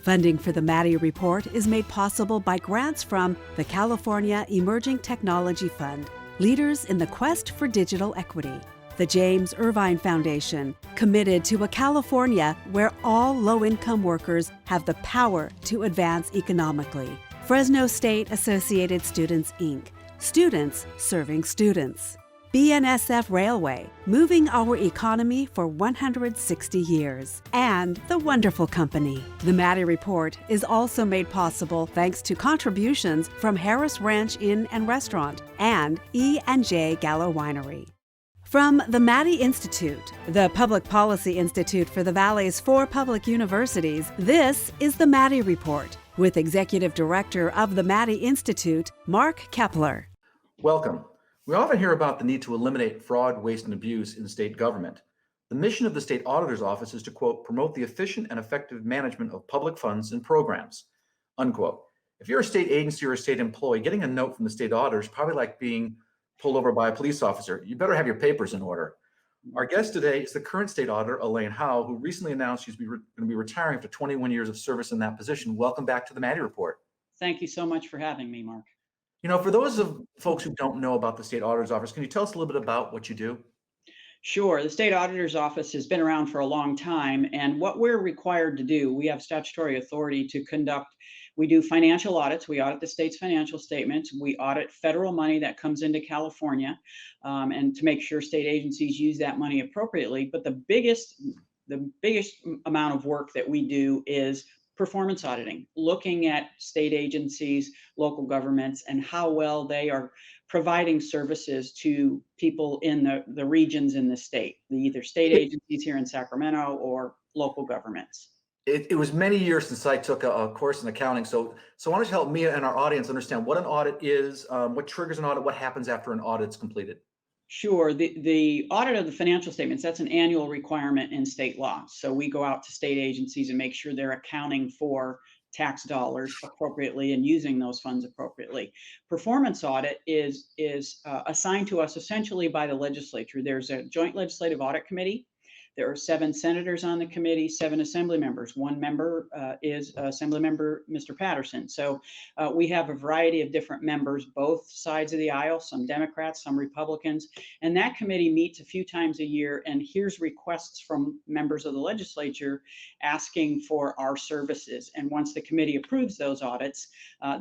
Funding for the Maddy Report is made possible by grants from the California Emerging Technology Fund, leaders in the quest for digital equity. The James Irvine Foundation, committed to a California where all low-income workers have the power to advance economically. Fresno State Associated Students, Inc., students serving students. BNSF Railway, moving our economy for 160 years. And The Wonderful Company. The Maddy Report is also made possible thanks to contributions from Harris Ranch Inn and Restaurant and E&J Gallo Winery. From the Maddy Institute, the Public Policy Institute for the Valley's 4 public universities, this is the Maddy Report with Executive Director of the Maddy Institute, Mark Keppler. Welcome. We often hear about the need to eliminate fraud, waste, and abuse in state government. The mission of the State Auditor's Office is to, quote, promote the efficient and effective management of public funds and programs, unquote. If you're a state agency or a state employee, getting a note from the state auditor is probably like being pulled over by a police officer. You better have your papers in order. Our guest today is the current State Auditor, Elaine Howle, who recently announced she's going to be retiring after 21 years of service in that position. Welcome back to the Maddy Report. Thank you so much for having me, Mark. You know, for those of folks who don't know about the State Auditor's Office, can you tell us a little bit about what you do? Sure. The State Auditor's Office has been around for a long time, and what we're required to do, we have statutory authority to conduct. We do financial audits. We audit the state's financial statements. We audit federal money that comes into California, and to make sure state agencies use that money appropriately. But the biggest amount of work that we do is performance auditing, looking at state agencies, local governments, and how well they are providing services to people in the regions in the state, either state agencies here in Sacramento or local governments. It was many years since I took a course in accounting. So why don't you help me and our audience understand what an audit is, what triggers an audit, what happens after an audit is completed? Sure. The audit of the financial statements, that's an annual requirement in state law. So we go out to state agencies and make sure they're accounting for tax dollars appropriately and using those funds appropriately. Performance audit is assigned to us essentially by the legislature. There's a joint legislative audit committee. There are 7 senators on the committee, 7 assembly members. One member is Assembly Member Mr. Patterson. So we have a variety of different members, both sides of the aisle, some Democrats, some Republicans. And that committee meets a few times a year and hears requests from members of the legislature asking for our services. And once the committee approves those audits,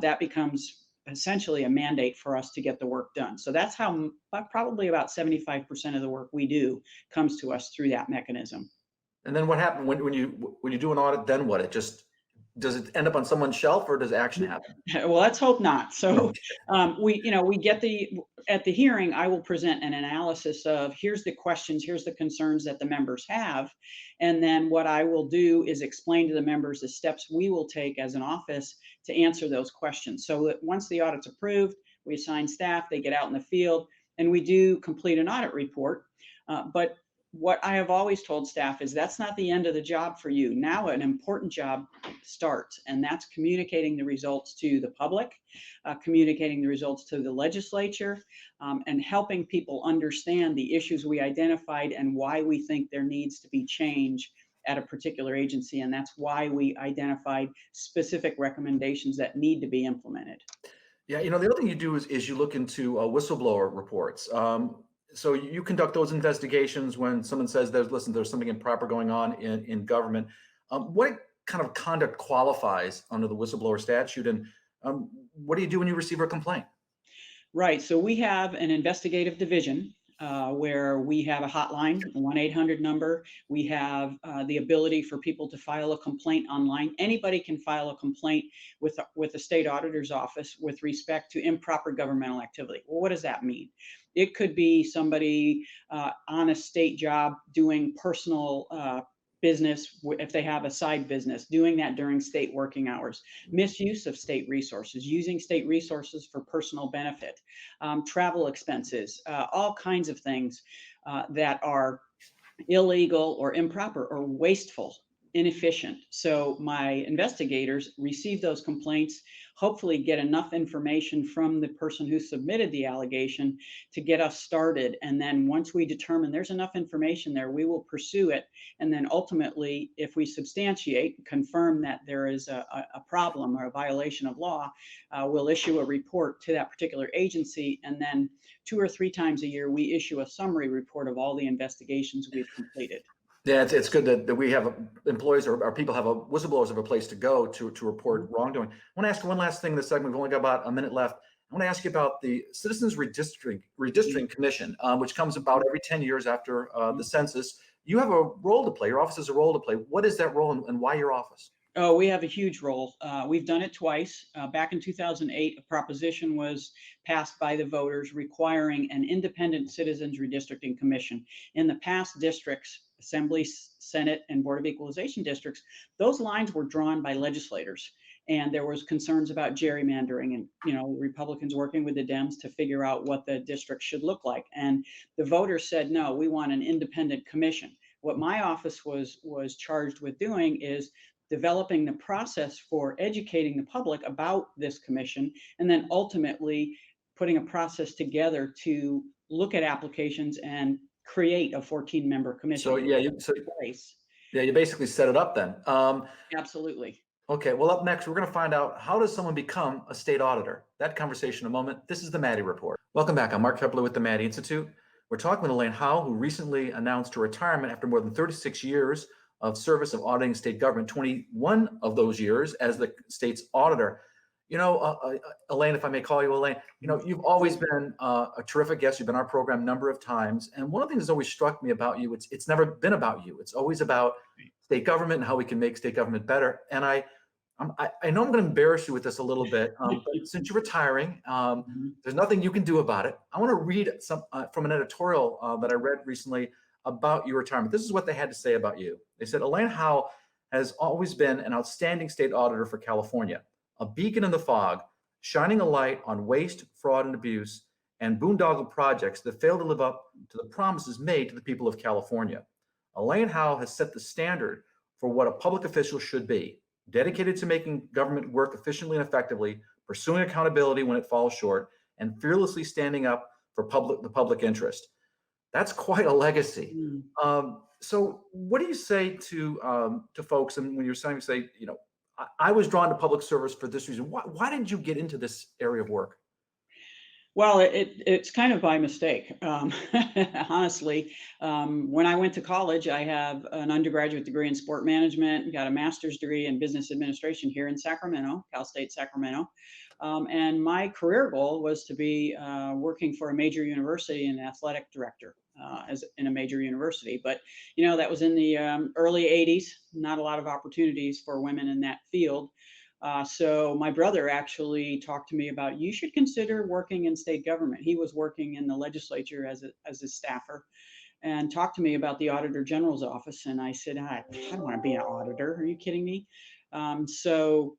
that becomes essentially a mandate for us to get the work done. So that's how probably about 75% of the work we do comes to us through that mechanism. And then what happens when you do an audit? Then what? Does it end up on someone's shelf, or does action happen? Well, let's hope not. So we get at the hearing, I will present an analysis of here's the questions, here's the concerns that the members have. And then what I will do is explain to the members the steps we will take as an office to answer those questions. So that once the audit's approved, we assign staff, they get out in the field, and we do complete an audit report. But what I have always told staff is that's not the end of the job for you. Now an important job starts, and that's communicating the results to the public, communicating the results to the legislature, and helping people understand the issues we identified and why we think there needs to be change at a particular agency. And that's why we identified specific recommendations that need to be implemented. Yeah, the other thing you do is you look into whistleblower reports. So you conduct those investigations when someone says there's something improper going on in government. What kind of conduct qualifies under the whistleblower statute, and what do you do when you receive a complaint? Right. So we have an investigative division where we have a hotline, a 1-800 number. We have the ability for people to file a complaint online. Anybody can file a complaint with the state auditor's office with respect to improper governmental activity. Well, what does that mean? It could be somebody on a state job doing personal business, if they have a side business, doing that during state working hours, misuse of state resources, using state resources for personal benefit, travel expenses, all kinds of things that are illegal or improper or wasteful. inefficient. So my investigators receive those complaints, hopefully get enough information from the person who submitted the allegation to get us started. And then once we determine there's enough information there, we will pursue it. And then ultimately, if we substantiate, confirm that there is a problem or a violation of law, we'll issue a report to that particular agency. And then 2 or 3 times a year, we issue a summary report of all the investigations we've completed. Yeah, it's good that we have employees or people have whistleblowers have a place to go to report wrongdoing. I want to ask you one last thing in this segment. We've only got about a minute left. I want to ask you about the Citizens Redistricting Commission, which comes about every 10 years after the census. You have a role to play. Your office has a role to play. What is that role and why your office? Oh, we have a huge role. We've done it twice. Back in 2008, a proposition was passed by the voters requiring an independent Citizens Redistricting Commission. In the past districts, Assembly, Senate, and Board of Equalization districts, those lines were drawn by legislators. And there was concerns about gerrymandering and, Republicans working with the Dems to figure out what the district should look like. And the voters said, no, we want an independent commission. What my office was charged with doing is developing the process for educating the public about this commission, and then ultimately putting a process together to look at applications and create a 14-member commission. So yeah, you basically set it up then. Absolutely. Okay, well, up next, we're going to find out, how does someone become a state auditor? That conversation in a moment. This is the Maddy Report. Welcome back. I'm Mark Keppler with the Maddy Institute. We're talking with Elaine Howle, who recently announced her retirement after more than 36 years of service of auditing state government, 21 of those years as the state's auditor. Elaine, if I may call you Elaine, you've always been a terrific guest. You've been on our program a number of times. And one of the things that's always struck me about you, it's never been about you. It's always about state government and how we can make state government better. And I know I'm going to embarrass you with this a little bit, but since you're retiring, there's nothing you can do about it. I want to read some from an editorial that I read recently about your retirement. This is what they had to say about you. They said, Elaine Howle has always been an outstanding state auditor for California, a beacon in the fog, shining a light on waste, fraud, and abuse, and boondoggle projects that fail to live up to the promises made to the people of California. Elaine Howle has set the standard for what a public official should be, dedicated to making government work efficiently and effectively, pursuing accountability when it falls short, and fearlessly standing up for the public interest. That's quite a legacy. So what do you say to folks, and when you're saying, I was drawn to public service for this reason. Why did you get into this area of work? Well, it's kind of by mistake. Honestly, when I went to college, I have an undergraduate degree in sport management, got a master's degree in business administration here in Sacramento, Cal State Sacramento. And my career goal was to be working for a major university and athletic director as in a major university. But, that was in the early 80s, not a lot of opportunities for women in that field. So my brother actually talked to me about, you should consider working in state government. He was working in the legislature as a staffer, and talked to me about the Auditor General's office. And I said, I don't want to be an auditor. Are you kidding me? So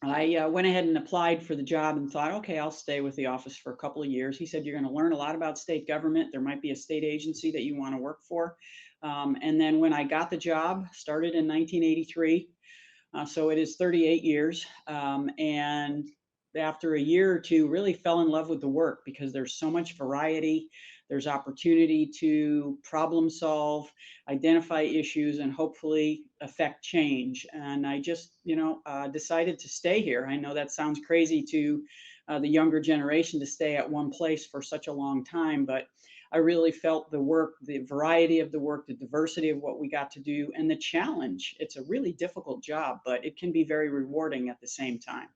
I went ahead and applied for the job and thought, okay, I'll stay with the office for a couple of years. He said, you're going to learn a lot about state government. There might be a state agency that you want to work for. And then when I got the job, started in 1983. So it is 38 years. And after a year or two, really fell in love with the work because there's so much variety. There's opportunity to problem solve, identify issues, and hopefully affect change. And I just, decided to stay here. I know that sounds crazy to the younger generation to stay at one place for such a long time, but I really felt the work, the variety of the work, the diversity of what we got to do, and the challenge. It's a really difficult job, but it can be very rewarding at the same time.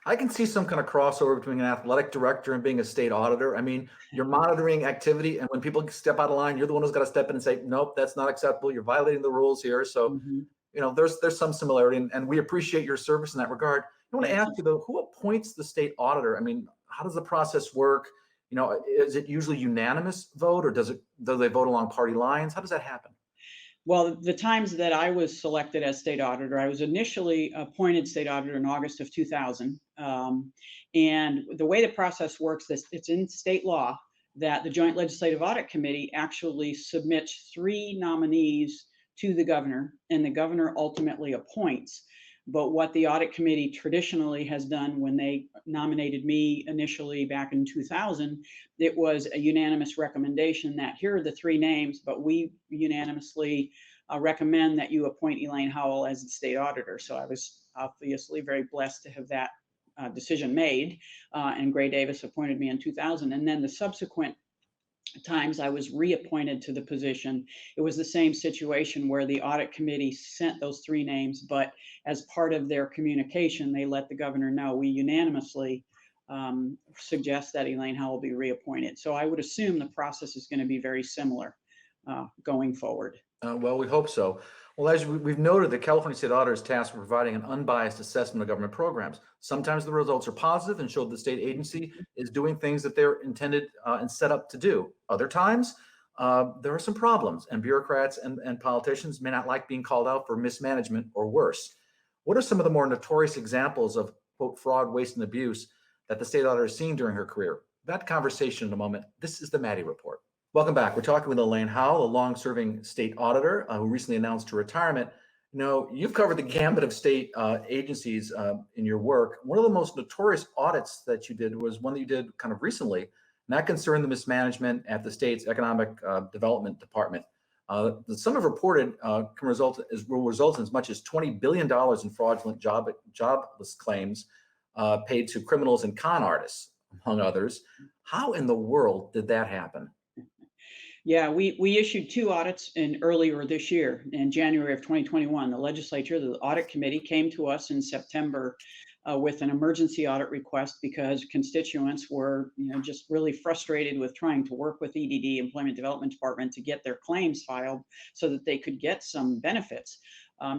I can see some kind of crossover between an athletic director and being a state auditor. I mean, you're monitoring activity, and when people step out of line, you're the one who's got to step in and say, nope, that's not acceptable. You're violating the rules here. So, there's some similarity, and we appreciate your service in that regard. I want to ask you, though, who appoints the state auditor? I mean, how does the process work? Is it usually unanimous vote, or do they vote along party lines? How does that happen? Well, the times that I was selected as state auditor, I was initially appointed state auditor in August of 2000. And the way the process works, it's in state law that the Joint Legislative Audit Committee actually submits 3 nominees to the governor, and the governor ultimately appoints. But what the audit committee traditionally has done when they nominated me initially back in 2000, it was a unanimous recommendation that here are the three names, but we unanimously recommend that you appoint Elaine Howle as the state auditor. So I was obviously very blessed to have that decision made, and Gray Davis appointed me in 2000. And then the subsequent times I was reappointed to the position, it was the same situation where the audit committee sent those three names, but as part of their communication, they let the governor know we unanimously suggest that Elaine Howle be reappointed. So I would assume the process is going to be very similar going forward. Well, we hope so. Well, as we've noted, the California State Auditor is tasked with providing an unbiased assessment of government programs. Sometimes the results are positive and show the state agency is doing things that they're intended and set up to do. Other times, there are some problems, and bureaucrats and politicians may not like being called out for mismanagement or worse. What are some of the more notorious examples of, quote, fraud, waste, and abuse that the state auditor has seen during her career? That conversation in a moment. This is the Maddy Report. Welcome back. We're talking with Elaine Howle, a long-serving state auditor who recently announced her retirement. You know, you've covered the gambit of state agencies in your work. One of the most notorious audits that you did was one that you did kind of recently, and that concerned the mismanagement at the state's Economic Development Department. Some have reported will result in as much as $20 billion in fraudulent jobless claims paid to criminals and con artists, among others. How in the world did that happen? Yeah, we issued two audits earlier this year in January of 2021. The legislature, the audit committee, came to us in September with an emergency audit request because constituents were, just really frustrated with trying to work with EDD, Employment Development Department, to get their claims filed so that they could get some benefits.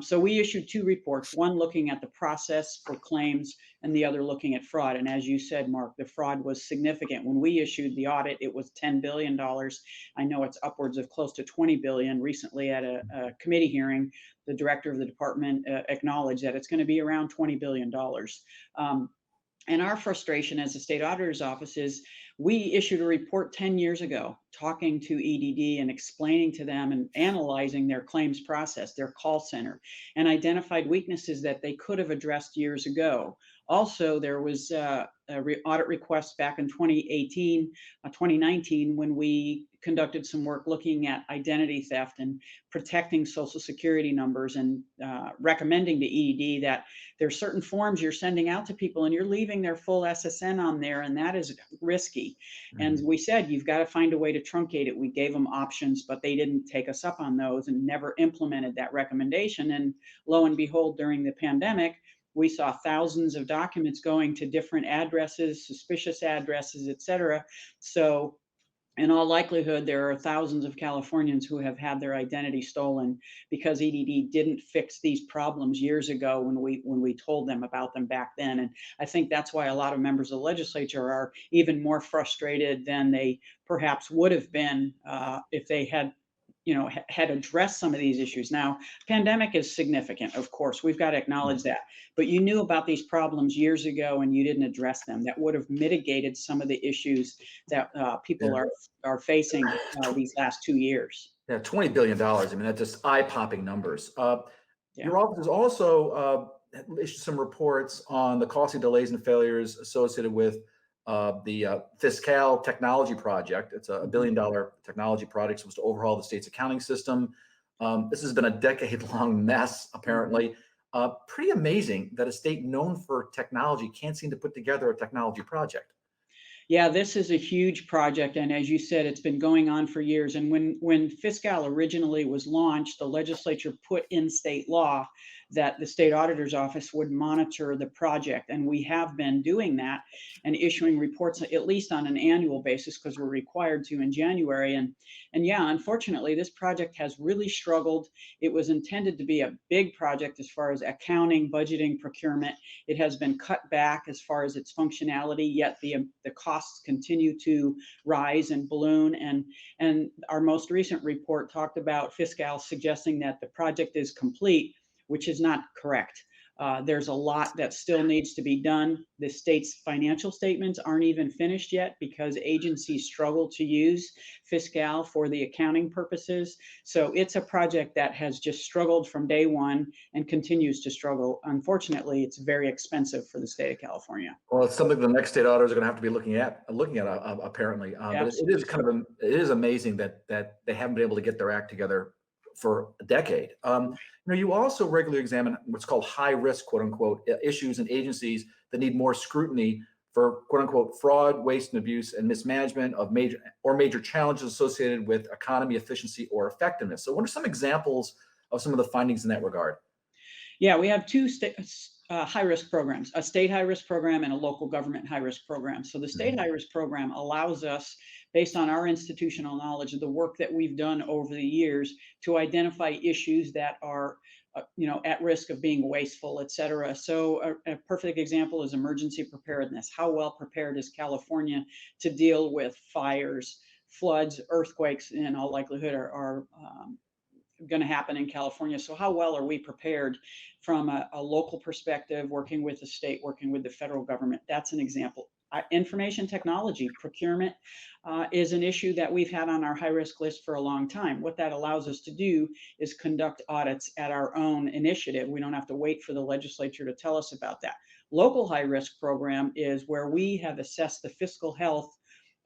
So we issued two reports, one looking at the process for claims and the other looking at fraud. And as you said, Mark, the fraud was significant. When we issued the audit, it was $10 billion. I know it's upwards of close to $20 billion. Recently at a committee hearing, the director of the department acknowledged that it's going to be around $20 billion. And our frustration as the state auditor's office is we issued a report 10 years ago talking to EDD and explaining to them and analyzing their claims process, their call center, and identified weaknesses that they could have addressed years ago. Also, there was a audit request back in 2019, when we conducted some work looking at identity theft and protecting Social Security numbers, and recommending to EDD that there's certain forms you're sending out to people and you're leaving their full SSN on there, and that is risky. Mm-hmm. And we said, you've got to find a way to truncate it. We gave them options, but they didn't take us up on those and never implemented that recommendation. And lo and behold, during the pandemic, we saw thousands of documents going to different addresses, suspicious addresses, et cetera. So in all likelihood, there are thousands of Californians who have had their identity stolen because EDD didn't fix these problems years ago when we told them about them back then. And I think that's why a lot of members of the legislature are even more frustrated than they perhaps would have been if they had addressed some of these issues. Now, pandemic is significant, of course, we've got to acknowledge that, but you knew about these problems years ago and you didn't address them. That would have mitigated some of the issues that people are facing these last 2 years. Yeah, $20 billion. I mean, that's just eye-popping numbers. Your office has also issued some reports on the costly delays and failures associated with the Fiscal Technology Project. It's a $1 billion technology project supposed to overhaul the state's accounting system. This has been a decade-long mess, apparently. Pretty amazing that a state known for technology can't seem to put together a technology project. Yeah, this is a huge project, and as you said, it's been going on for years. And when Fiscal originally was launched, the legislature put in state law that the state auditor's office would monitor the project, and we have been doing that and issuing reports at least on an annual basis because we're required to in January. And yeah, unfortunately, this project has really struggled. It was intended to be a big project as far as accounting, budgeting, procurement. It has been cut back as far as its functionality, yet the costs continue to rise and balloon. And our most recent report talked about Fiscal suggesting that the project is complete, which is not correct. There's a lot that still needs to be done. The state's financial statements aren't even finished yet because agencies struggle to use Fiscal for the accounting purposes. So it's a project that has just struggled from day one and continues to struggle. Unfortunately, it's very expensive for the state of California. Well, it's something the next state auditors are going to have to be looking at apparently. But it is kind of it is amazing that they haven't been able to get their act together for a decade. You also regularly examine what's called high risk, quote unquote, issues and agencies that need more scrutiny for quote unquote fraud, waste and abuse, and mismanagement of major challenges associated with economy, efficiency, or effectiveness. So, what are some examples of some of the findings in that regard? Yeah, we have two high-risk programs, a state high-risk program and a local government high-risk program. So the state high-risk program allows us, based on our institutional knowledge of the work that we've done over the years, to identify issues that are at risk of being wasteful, et cetera. So a perfect example is emergency preparedness. How well prepared is California to deal with fires, floods, earthquakes, in all likelihood are going to happen in California. So how well are we prepared from a local perspective, working with the state, working with the federal government? That's an example. Information technology procurement is an issue that we've had on our high risk list for a long time. What that allows us to do is conduct audits at our own initiative. We don't have to wait for the legislature to tell us about that. Local high risk program is where we have assessed the fiscal health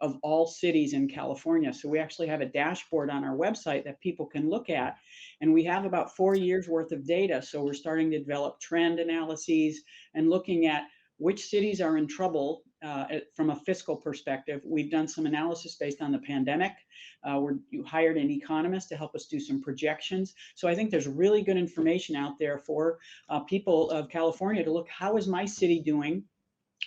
of all cities in California. So we actually have a dashboard on our website that people can look at, and we have about 4 years worth of data. So we're starting to develop trend analyses and looking at which cities are in trouble from a fiscal perspective. We've done some analysis based on the pandemic. You hired an economist to help us do some projections. So I think there's really good information out there for people of California to look, how is my city doing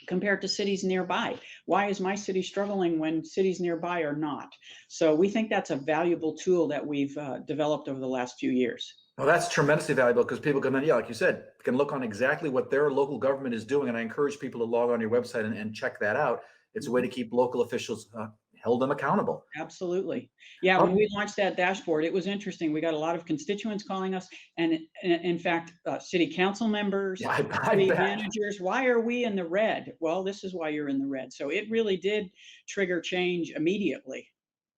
compared to cities nearby? Why is my city struggling when cities nearby are not? So we think that's a valuable tool that we've developed over the last few years. Well, that's tremendously valuable because people can then, yeah, like you said, can look on exactly what their local government is doing. And I encourage people to log on your website and check that out. It's a way to keep local officials held them accountable. Absolutely. Yeah, when we launched that dashboard, it was interesting. We got a lot of constituents calling us, and in fact, city council members, Yeah, I city bet. managers, why are we in the red? Well, this is why you're in the red. So it really did trigger change immediately.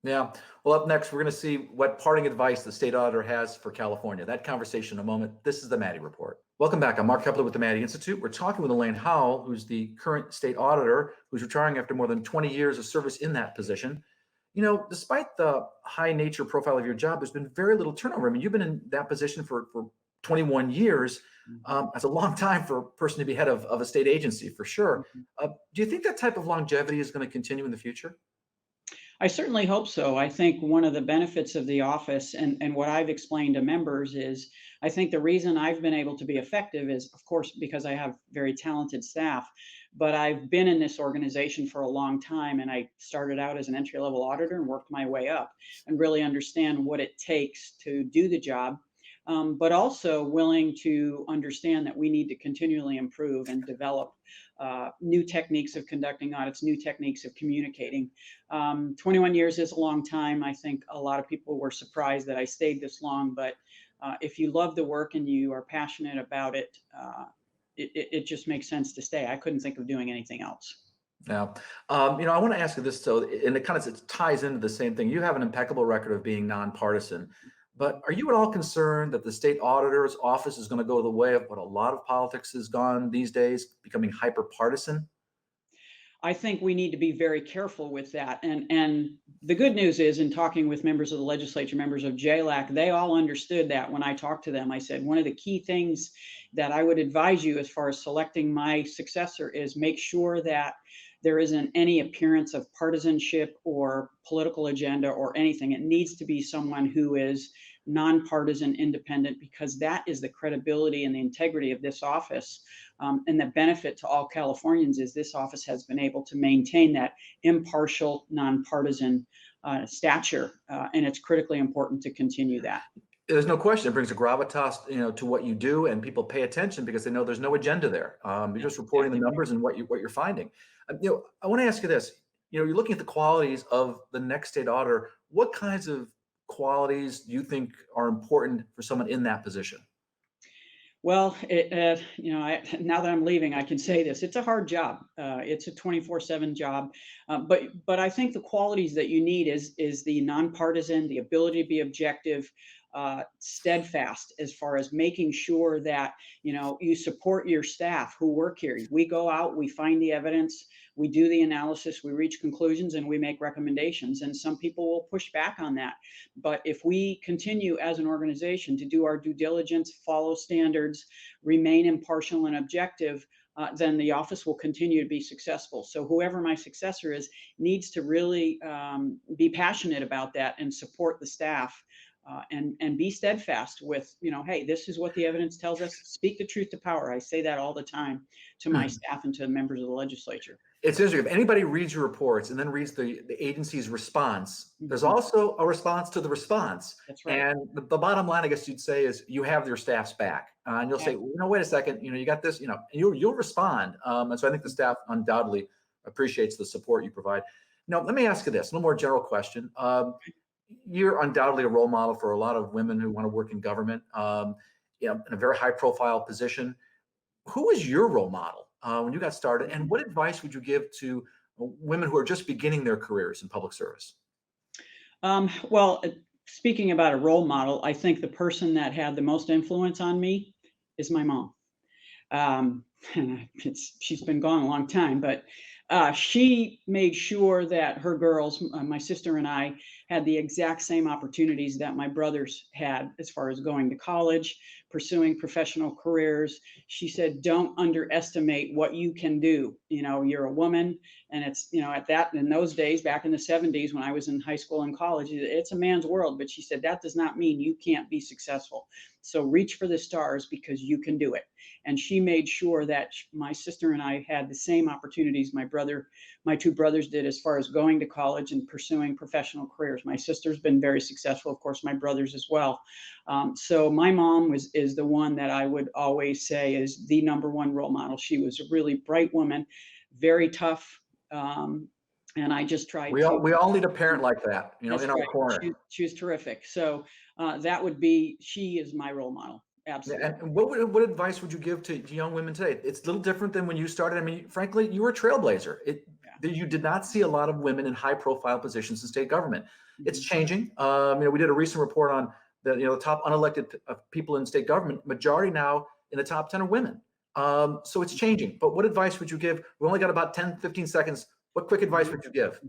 Yeah. Well, up next, we're going to see what parting advice the state auditor has for California. That conversation in a moment. This is the Maddy Report. Welcome back. I'm Mark Keppler with the Maddy Institute. We're talking with Elaine Howle, who's the current state auditor, who's retiring after more than 20 years of service in that position. Despite the high nature profile of your job, there's been very little turnover. I mean, you've been in that position for 21 years. That's a long time for a person to be head of a state agency, for sure. Do you think that type of longevity is going to continue in the future? I certainly hope so. I think one of the benefits of the office and what I've explained to members is I think the reason I've been able to be effective is, of course, because I have very talented staff, but I've been in this organization for a long time, and I started out as an entry-level auditor and worked my way up and really understand what it takes to do the job. But also willing to understand that we need to continually improve and develop new techniques of conducting audits, new techniques of communicating. 21 years is a long time. I think a lot of people were surprised that I stayed this long, but if you love the work and you are passionate about it, it just makes sense to stay. I couldn't think of doing anything else. Now, I want to ask you this, so, and it ties into the same thing. You have an impeccable record of being nonpartisan. But are you at all concerned that the state auditor's office is going to go the way of what a lot of politics has gone these days, becoming hyper partisan? I think we need to be very careful with that. And the good news is, in talking with members of the legislature, members of JLAC, they all understood that. When I talked to them, I said, one of the key things that I would advise you as far as selecting my successor is make sure that there isn't any appearance of partisanship or political agenda or anything. It needs to be someone who is nonpartisan, independent, because that is the credibility and the integrity of this office. And the benefit to all Californians is this office has been able to maintain that impartial, nonpartisan stature, and it's critically important to continue that. There's no question. It brings a gravitas, to what you do, and people pay attention because they know there's no agenda there. You're just reporting the numbers and what you're finding. I want to ask you this. You're looking at the qualities of the next state auditor. What kinds of qualities do you think are important for someone in that position? Well, now that I'm leaving, I can say this. It's a hard job. It's a 24/7 job. But I think the qualities that you need is the nonpartisan, the ability to be objective, steadfast as far as making sure that, you support your staff who work here. We go out, we find the evidence, we do the analysis, we reach conclusions, and we make recommendations. And some people will push back on that. But if we continue as an organization to do our due diligence, follow standards, remain impartial and objective, then the office will continue to be successful. So whoever my successor is needs to really be passionate about that and support the staff. And be steadfast with, hey, this is what the evidence tells us. Speak the truth to power. I say that all the time to my staff and to members of the legislature. It's interesting. If anybody reads your reports and then reads the agency's response, there's also a response to the response. That's right. And the bottom line, I guess you'd say, is you have your staff's back. And you'll say, well, wait a second, you got this, and you'll respond. And so I think the staff undoubtedly appreciates the support you provide. Now, let me ask you this, a little more general question. You're undoubtedly a role model for a lot of women who want to work in government, in a very high profile position. Who was your role model when you got started? And what advice would you give to women who are just beginning their careers in public service? Well, speaking about a role model, I think the person that had the most influence on me is my mom. She's been gone a long time, but she made sure that her girls, my sister and I, had the exact same opportunities that my brothers had as far as going to college, pursuing professional careers. She said, don't underestimate what you can do. You're a woman, and it's, in those days, back in the 70s when I was in high school and college, it's a man's world. But she said, that does not mean you can't be successful. So reach for the stars because you can do it. And she made sure that my sister and I had the same opportunities my two brothers did as far as going to college and pursuing professional careers. My sister's been very successful, of course, my brothers as well. So my mom is the one that I would always say is the number one role model. She was a really bright woman, very tough. And I just tried we all need a parent like that, in our corner. She was terrific. So she is my role model. Absolutely. And what advice would you give to young women today? It's a little different than when you started. I mean, frankly, you were a trailblazer. You did not see a lot of women in high profile positions in state government. It's changing. We did a recent report on the top unelected people in state government. Majority now in the top 10 are women. So it's changing. But what advice would you give? We only got about 10, 15 seconds. What quick advice would you give?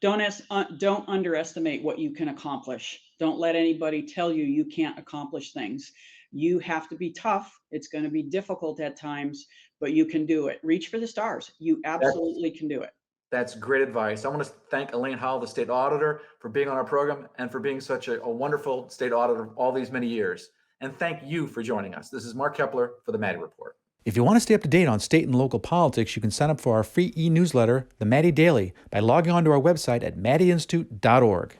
Don't underestimate what you can accomplish. Don't let anybody tell you can't accomplish things. You have to be tough. It's going to be difficult at times, but you can do it. Reach for the stars. You absolutely can do it. That's great advice. I want to thank Elaine Howle, the state auditor, for being on our program and for being such a wonderful state auditor all these many years. And thank you for joining us. This is Mark Keppler for the Maddy Report. If you want to stay up to date on state and local politics, you can sign up for our free e-newsletter, the Maddy Daily, by logging on to our website at maddyinstitute.org.